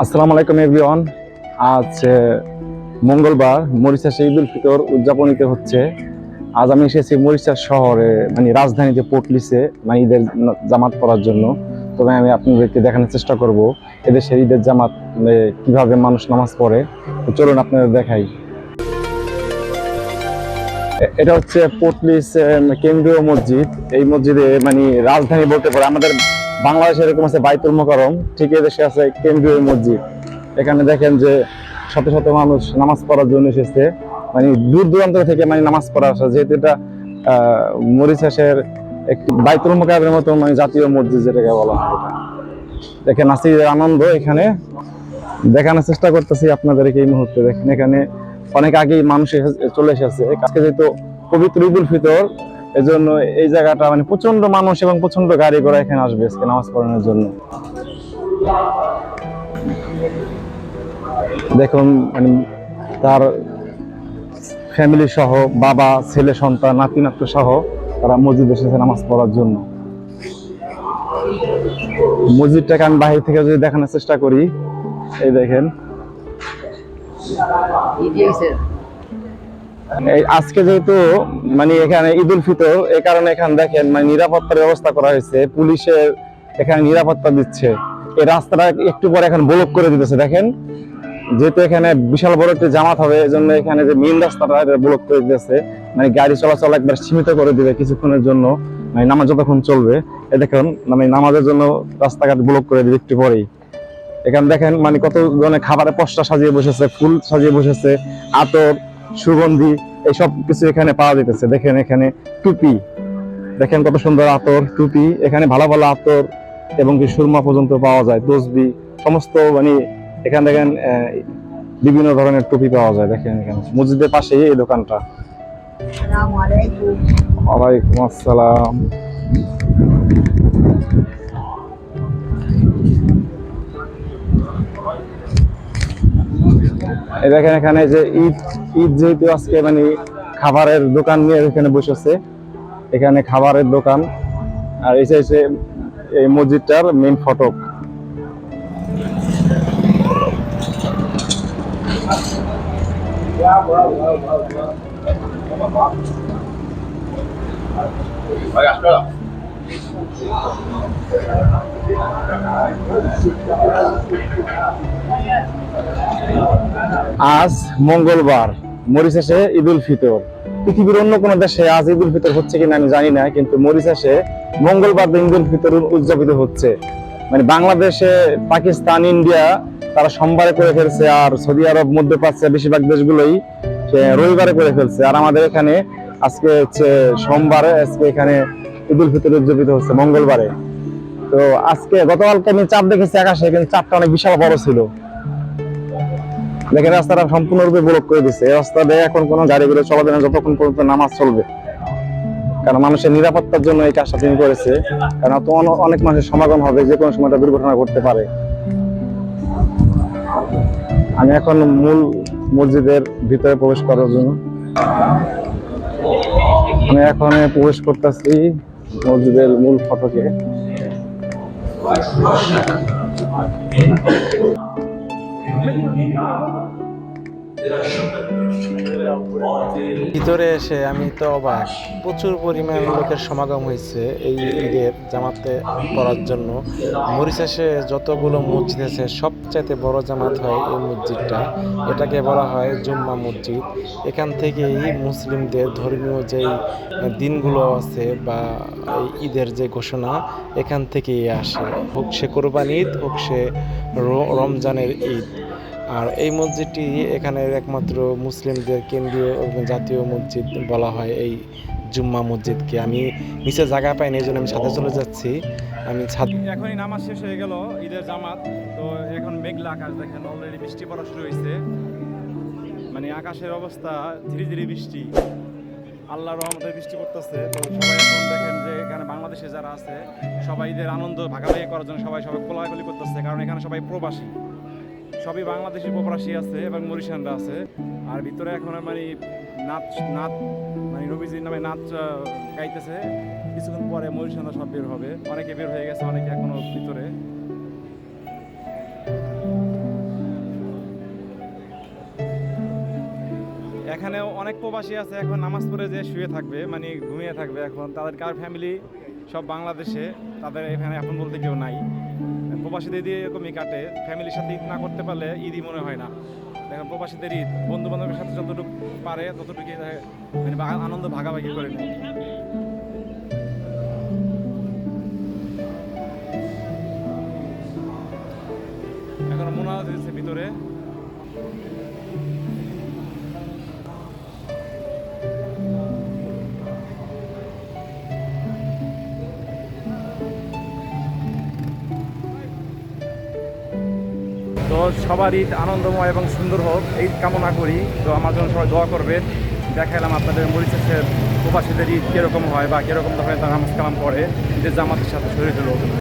আসসালামু আলাইকুম এভরিওয়ান। আজ মঙ্গলবার মরিশাসে ঈদ উল ফিতর উদযাপনিত হচ্ছে। আজ আমি এসেছি মরিশাস শহরে, মানে রাজধানীতে পটলিসে, মানে ঈদের জামাত পড়ার জন্য। তবে আমি আপনাদেরকে দেখানোর চেষ্টা করব এদেশের ঈদের জামাত কিভাবে মানুষ নামাজ পড়ে। তো চলুন আপনাদের দেখাই। এটা হচ্ছে পটলিস কেন্দ্রীয় মসজিদ। এই মসজিদে মানে রাজধানী বলতে পারে, আমাদের বাংলাদেশে এরকম আছে বাইতুল মোকাররম, ঠিক এদেশে আছে কেন্দ্রীয় মসজিদ। এখানে দেখেন যে শত শত মানুষ নামাজ পড়ার জন্য এসেছে, মানে দূর দূরান্ত থেকে মানে নামাজ পড়া আসে, যেহেতু এটা মরিশাসের একটি বাইতুল মোকাররমের মতো মানে জাতীয় মসজিদ যেটাকে বলা হয়। এটা দেখেন আসি আনন্দ এখানে দেখানোর চেষ্টা করতেছি আপনাদেরকে এই মুহূর্তে। দেখেন এখানে অনেক আগেই মানুষ চলে এসেছে, আজকে যেহেতু পবিত্র ঈদ উল ফিতর, এজন্য এই জায়গাটা মানে প্রচন্ড মানুষ এবং প্রচন্ড গাড়ি ঘোড়া এখানে আসবে আজকে নামাজ পড়ানোর জন্য। দেখুন মানে তার ফ্যামিলি সহ, বাবা ছেলে সন্তান নাতি নাতু সহ তারা মসজিদে এসেছে নামাজ পড়ার জন্য। মসজিদটাকে আমি বাহির থেকে যদি দেখানোর চেষ্টা করি, এই দেখেন আজকে যেহেতু মানে এখানে ঈদ উল ফিতর, এই কারণে এখানে দেখেন মানে নিরাপত্তার ব্যবস্থা করা হয়েছে, পুলিশের এখানে নিরাপত্তা দিচ্ছে। এই রাস্তাটা একটু পরে এখন ব্লক করে দিতেছে। দেখেন যেহেতু এখানে বিশাল বড় একটি জামাত হবে, এই জন্য এখানে যে মেইন রাস্তাটা এটা ব্লক করে দিতেছে, মানে গাড়ি চলাচল একবার সীমিত করে দিবে কিছুক্ষণের জন্য, মানে নামাজ যতক্ষণ চলবে। এই দেখুন মানে নামাজের জন্য রাস্তাঘাট ব্লক করে দিবে একটু পরেই। এখানে দেখেন মানে কত ধরনের খাবারের পসরা সাজিয়ে বসেছে, ফুল সাজিয়ে বসেছে, আতর সুগন্ধি এইসব কিছু এখানে পাওয়া যেতেছে। দেখেন এখানে টুপি, দেখেন কত সুন্দর আতর টুপি, এখানে ভালো ভালো আতর এবং কি সুরমা পর্যন্ত পাওয়া যায়, তসবি সমস্ত মানে এখানে দেখেন বিভিন্ন ধরনের টুপি পাওয়া যায়। দেখেন এখানে মসজিদের পাশেই এই দোকানটা। ওয়ালাইকুম আসসালাম। দেখেন এখানে যে ঈদ ঈদ যেহেতু আজকে মানে খাবারের দোকান নিয়ে এখানে বসেছে, এখানে খাবারের দোকান। আর এসে এসে এই মসজিদটার মেইন ফটক। আজ মঙ্গলবার মরিশাসে ঈদ উল ফিতর। পৃথিবীর অন্য কোনো দেশে আজ ঈদ উল ফিতর হচ্ছে কিনা আমি জানি না, কিন্তু মরিশাসে মঙ্গলবার দিন ঈদ উল ফিতর উদযাপিত হচ্ছে। মানে বাংলাদেশে, পাকিস্তান, ইন্ডিয়া তারা সোমবারে করে ফেলছে, আর সৌদি আরব, মধ্যপ্রাচ্য বেশিরভাগ দেশগুলোই রবিবারে করে ফেলছে। আর আমাদের এখানে আজকে হচ্ছে সোমবারে, আজকে এখানে ঈদ উল ফিতর উদযাপিত হচ্ছে মঙ্গলবারে। তো আজকে গতকালকে আমি চাঁদ দেখেছি আকাশে, কিন্তু চাঁদটা অনেক বিশাল বড় ছিল। দেখেন রাস্তাটা সম্পূর্ণরূপে ব্লক করে দিচ্ছে। এই রাস্তা দিয়ে এখন কোনো গাড়ি ঘোড়া চলাবে না যতক্ষণ পর্যন্ত নামাজ চলবে, কারণ মানুষের নিরাপত্তার জন্য এই কাজটা তিনি করেছে। কারণ অনেক মানুষের সমাগম হবে, যে কোনো সময় দুর্ঘটনা ঘটতে পারে। আমি এখন মূল মসজিদের ভিতরে প্রবেশ করার জন্য আমি এখন প্রবেশ করতেছি মসজিদের মূল ফটকে। ভিতরে এসে আমি তো অবাক, প্রচুর পরিমাণ লোকের সমাগম হয়েছে এই ঈদের জামাতে পড়ার জন্য। মরিশাসে যতগুলো মসজিদ আছে সবচাইতে বড় জামাত হয় এই মসজিদটা। এটাকে বলা হয় জুম্মা মসজিদ। এখান থেকেই মুসলিমদের ধর্মীয় যেই দিনগুলো আছে বা এই ঈদের যে ঘোষণা এখান থেকেই আসে, হোক সে কোরবানি ঈদ, হোক সে রমজানের ঈদ। আর এই মসজিদটি এখানের একমাত্র মুসলিমদের কেন্দ্রীয় জাতীয় মসজিদ বলা হয় এই জুম্মা মসজিদকে। আমি নিচে জায়গা পাইনি, এই জন্য আমি ছাদে চলে যাচ্ছি। আমি ছাদ এখনই নামাজ শেষ হয়ে গেল ঈদের জামাত। তো এখন মেঘলা আকাশ, দেখেন অলরেডি বৃষ্টি পড়া শুরু হয়েছে। মানে আকাশের অবস্থা ধীরে ধীরে বৃষ্টি, আল্লাহর রহমতে বৃষ্টি পড়তেছে। তো সবাই এখন দেখেন যে এখানে বাংলাদেশে যারা আছে সবাই ঈদের আনন্দ ভাগাভাগি করার জন্য সবাই কোলাকুলি করতেছে, কারণ এখানে সবাই প্রবাসী, সবই বাংলাদেশি প্রবাসী আছে এবং মরিশানরা আছে। আর ভিতরে এখন মানে নাচ নাচ মানে নবীজির নামে নাচ গাইতেছে। কিছুক্ষণ পরে মরিশানরা সব বের হবে, অনেকে বের হয়ে গেছে, অনেকে এখনো ভিতরে। এখানে অনেক প্রবাসী আছে এখন নামাজ পড়ে যে শুয়ে থাকবে, মানে ঘুমিয়ে থাকবে। এখন তাদের কার ফ্যামিলি সব বাংলাদেশে, তাদের এখানে এখন বলতে কেউ নাই। প্রবাসীদের দিয়ে এরকমই কাটে, ফ্যামিলির সাথে ঈদ না করতে পারলে ঈদই মনে হয় না। দেখেন প্রবাসীদের ঈদ বন্ধু বান্ধবের সাথে যতটুকু পারে ততটুকুই মানে আনন্দ ভাগাভাগি করে নেয়। এখন মোনাজাত হচ্ছে ভিতরে। তো সবার ঈদ আনন্দময় এবং সুন্দর হোক এই কামনা করি। তো আমার জন্য সবাই দোয়া করবেন। দেখালাম আপনাদের মরিশাসের প্রবাসীদের ঈদ কীরকম হয় বা কীরকম ধরনের তারা নামাজ কালাম করে ঈদের জামাতের সাথে শরীর হলো।